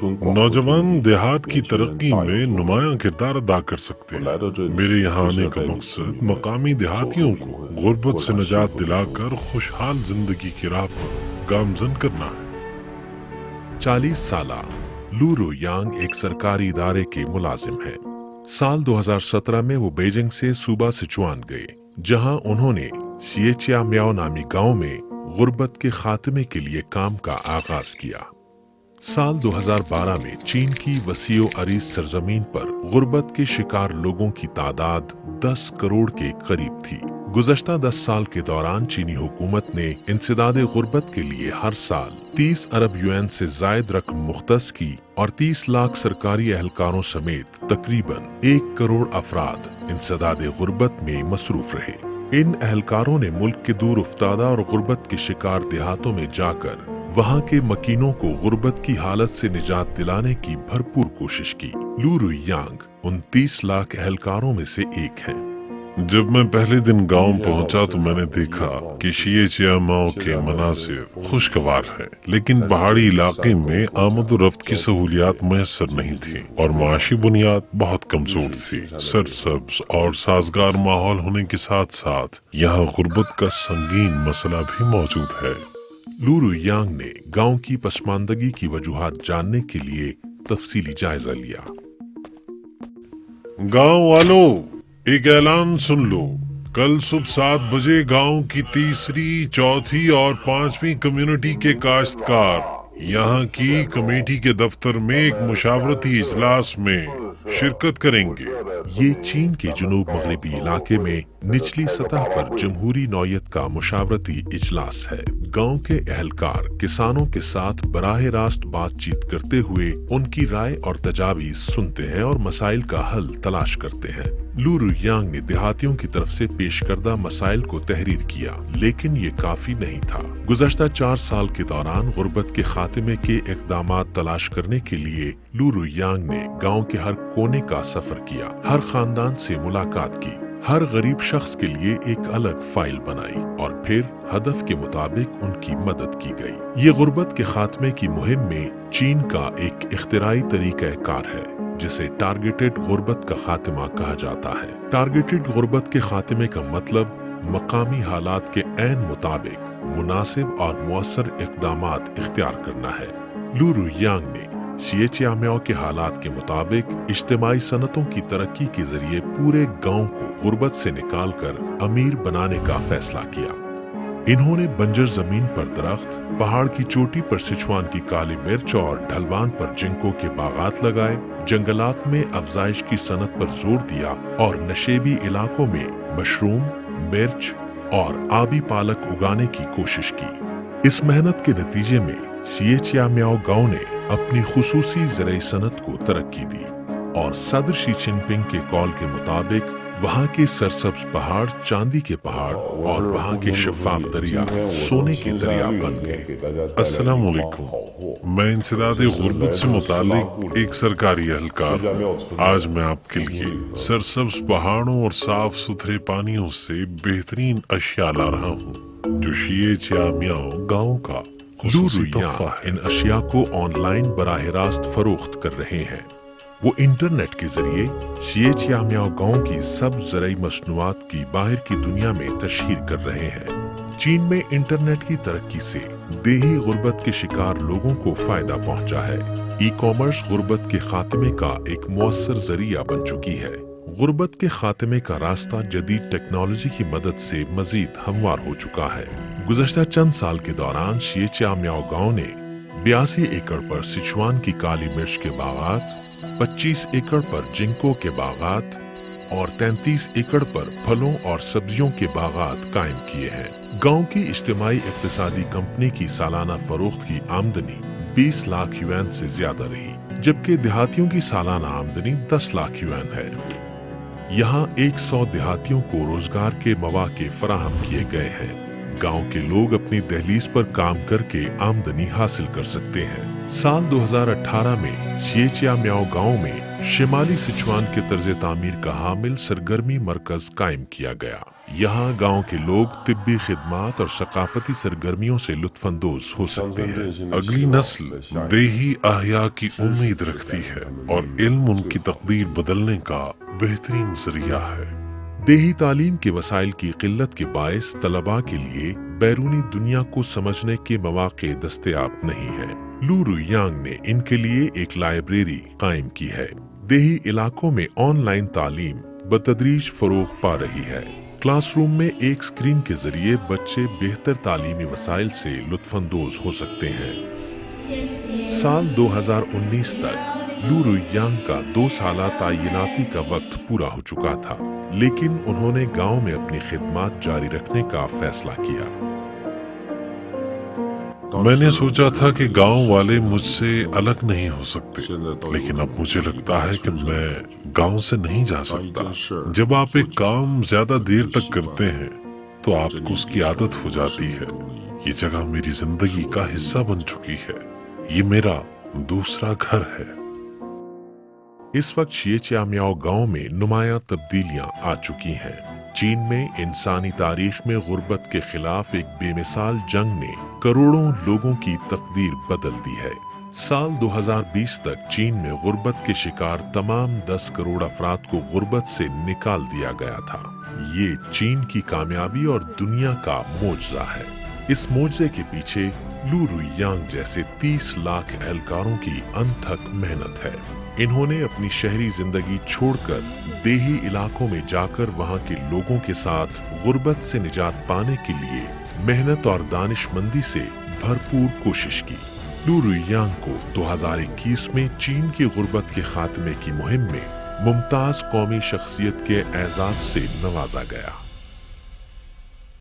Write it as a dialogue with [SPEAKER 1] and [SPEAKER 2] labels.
[SPEAKER 1] नौजवान देहात की तरक्की में नुमायां किरदार अदा कर सकते हैं। मेरे यहाँ आने का मकसद मकामी देहातियों को गुर्बत से निजात दिलाकर खुशहाल जिंदगी की राह पर गामजन करना है।
[SPEAKER 2] 40 साला लू रुयांग एक सरकारी इदारे के मुलाजिम हैं। साल 2017 में वो बीजिंग से सूबा सिचुआन गए, जहां उन्होंने सिएचिया म्याओ नामी गांव में गुर्बत के खात्मे के लिए काम का आगाज किया। साल 2012 में चीन की वसीओ अरीज सरजमीन पर गुर्बत के शिकार लोगों की तादाद 10 करोड़ के करीब थी। गुज़श्ता 10 साल के दौरान चीनी हुकूमत ने इंसदादे गुर्बत के लिए हर साल 30 अरब युएन से जायद रकम मुख्तस की और 30 लाख सरकारी एहलकारों समेत तकरीबन 1 करोड़ अफराद इंसदादे गुर्बत में मसरूफ रहे। इन एहलकारों ने मुल्क के दूर उफ्तादा और गुर्बत के शिकार देहातों में जाकर वहाँ के मकीनों को गुर्बत की हालत से निजात दिलाने की भरपूर कोशिश की। लू रुयांग उन 30 लाख एहलकारों में से एक हैं।
[SPEAKER 1] जब मैं पहले दिन गांव पहुंचा तो मैंने देखा कि सिएचिया म्याओ के मनासिब खुशगवार है, लेकिन पहाड़ी इलाके में आमद और रफ्त की सहूलियात मैसर नहीं थी और माशी बुनियाद बहुत कमजोर थी। सरसब्ज और साजगार माहौल होने के साथ साथ यहाँ गुर्बत का संगीन मसला भी मौजूद है।
[SPEAKER 2] लू रुयांग ने गांव की पसमानदगी की वजूहात जानने के लिए तफसीली जायजा लिया।
[SPEAKER 1] गांव वालों, एक ऐलान सुन लो। कल सुबह 7 बजे गांव की तीसरी, चौथी और 5वीं कम्युनिटी के काश्तकार यहाँ की कमेटी के दफ्तर में एक मुशावरती इजलास में शिरकत करेंगे।
[SPEAKER 2] ये चीन के जनूब मगरबी इलाके में निचली सतह पर जमहूरी नौयत का मुशावरती इजलास है। गांव के एहलकार किसानों के साथ बराह रास्त बातचीत करते हुए उनकी राय और तजावीज सुनते हैं और मसाइल का हल तलाश करते हैं। लू रुयांग ने देहातियों की तरफ से पेश करदा मसाइल को तहरीर किया, लेकिन ये काफी नहीं था। गुज़श्ता 4 साल के दौरान गुर्बत के खात्मे के इक़दामात तलाश करने के लिए लू रुयांग ने गांव के हर कोने का सफर किया, हर खानदान से मुलाकात की, हर गरीब शख्स के लिए एक अलग फाइल बनाई और फिर हदफ के मुताबिक उनकी मदद की गई। ये गुर्बत के खात्मे की मुहिम में चीन का एक इख्तिराई तरीका कार है, जिसे टारगेटेड गुर्बत का खात्मा कहा जाता है। टारगेटेड गुर्बत के खात्मे का मतलब मकामी हालात के ऐन मुताबिक मुनासिब और मुअस्सर इक़दामात इख्तियार करना है। लू रुयांग ने सिएचिया म्याओ के हालात के मुताबिक इज्तिमाई सनतों की तरक्की के जरिए पूरे गांव को गुर्बत से निकालकर अमीर बनाने का फैसला किया। इन्होंने बंजर जमीन पर दरख्त, पहाड़ की चोटी पर सिचुआन की काली मिर्च और ढलवान पर जिंको के बागात लगाए, जंगलात में अफजाइश की सनत पर जोर दिया और नशेबी इलाकों में मशरूम, मिर्च और आबी पालक उगाने की कोशिश की। इस मेहनत के नतीजे में सिएचिया म्याओ गांव ने अपनी खुसूसी ज़राई सनत को तरक्की दी और सदर शी जिनपिंग के कॉल के मुताबिक वहाँ के सरसब्ज पहाड़ चांदी के पहाड़ और वहाँ के शफाफ दरिया सोने के दरिया बन गए।
[SPEAKER 1] अस्सलाम वालेकुम। मैं इंसदादे गुर्बत से मुतालिक एक सरकारी एहलकार। आज मैं आपके लिए सरसब्ज पहाड़ों और साफ सुथरे पानियों से बेहतरीन अशिया ला रहा हूँ, जो सिएचिया म्याओ गाँव का
[SPEAKER 2] लू रुयांग इन अशिया को ऑनलाइन बराह रास्त फरोख्त कर रहे हैं। वो इंटरनेट के जरिए सिएचिया म्याओ गांव की सब ज़राई मसनूआत की बाहर की दुनिया में तशहीर कर रहे हैं। चीन में इंटरनेट की तरक्की से देही गुर्बत के शिकार लोगों को फायदा पहुंचा है। ई कॉमर्स गुर्बत के खात्मे का एक मुअस्सर जरिया बन चुकी है। गुर्बत के खात्मे का रास्ता जदीद टेक्नोलॉजी की मदद से मजीद हमवार हो चुका है। गुज़श्ता चंद साल के दौरान सिएचिया म्याओ गांव ने 82 एकड़ पर सिचुआन की काली मिर्च के बागात, 25 एकड़ पर जिंको के बागात और 33 एकड़ पर फलों और सब्जियों के बागात कायम किए हैं। गांव की इज्तिमाई इक्तिसादी कंपनी की सालाना फरोख्त की आमदनी 20 लाख युएन से ज्यादा रही, जबकि देहातियों की सालाना आमदनी 10 लाख युएन है। यहाँ 100 देहातियों को रोजगार के मौके फराहम किए गए हैं। गांव के लोग अपनी दहलीज पर काम करके आमदनी हासिल कर सकते हैं। साल 2018 में सिएचिया म्याओ गांव में शिमाली सिचुआन के तर्ज तामीर का हामिल सरगर्मी मरकज कायम किया गया। यहाँ गांव के लोग तिब्बी खिदमात और सकाफती सरगर्मियों से लुत्फ अंदोज हो सकते हैं।
[SPEAKER 1] अगली नस्ल देही अहया की उम्मीद रखती है और इल्म उनकी तकदीर बदलने का बेहतरीन जरिया है।
[SPEAKER 2] देही तालीम के वसाइल की किल्लत के बायस तलबा के लिए बैरूनी दुनिया को समझने के मौके दस्तयाब नहीं है। लू रुयांग ने इनके लिए एक लाइब्रेरी कायम की है। देही इलाकों में ऑनलाइन तालीम बतदरीज फरोग पा रही है। क्लासरूम में एक स्क्रीन के जरिए बच्चे बेहतर तालीमी वसाइल से लुत्फानंदोज हो सकते हैं। साल 2019 तक लू रुयांग का 2 साला तैनाती का वक्त पूरा हो चुका था, लेकिन उन्होंने गांव में अपनी खिदमत जारी रखने का फैसला किया।
[SPEAKER 1] मैंने सोचा था कि गांव वाले मुझसे अलग नहीं हो सकते, लेकिन अब मुझे लगता है कि मैं गांव से नहीं जा सकता। जब आप एक काम ज्यादा देर तक करते हैं तो आपको उसकी आदत हो जाती है। ये जगह मेरी जिंदगी का हिस्सा बन चुकी है। ये मेरा दूसरा घर है।
[SPEAKER 2] इस वक्त शिएचियामियाओ गांव में नुमायां तब्दीलियां आ चुकी हैं। चीन में इंसानी तारीख में गुर्बत के खिलाफ एक बेमिसाल जंग ने करोड़ों लोगों की तकदीर बदल दी है। साल 2020 तक चीन में गुर्बत के शिकार तमाम 10 करोड़ अफराद को गुर्बत से निकाल दिया गया था। ये चीन की कामयाबी और दुनिया का मोजज़ा है। इस मोजज़े के पीछे लू रुयांग जैसे 30 लाख एहलकारों की अनथक मेहनत है। इन्होंने अपनी शहरी जिंदगी छोड़कर देही इलाकों में जाकर वहां के लोगों के साथ गुर्बत से निजात पाने के लिए मेहनत और दानिशमंदी से भरपूर कोशिश की। लू रुयांग को 2021 में चीन की गुर्बत के खात्मे की मुहिम में मुमताज कौमी शख्सियत के एजाज से नवाजा गया।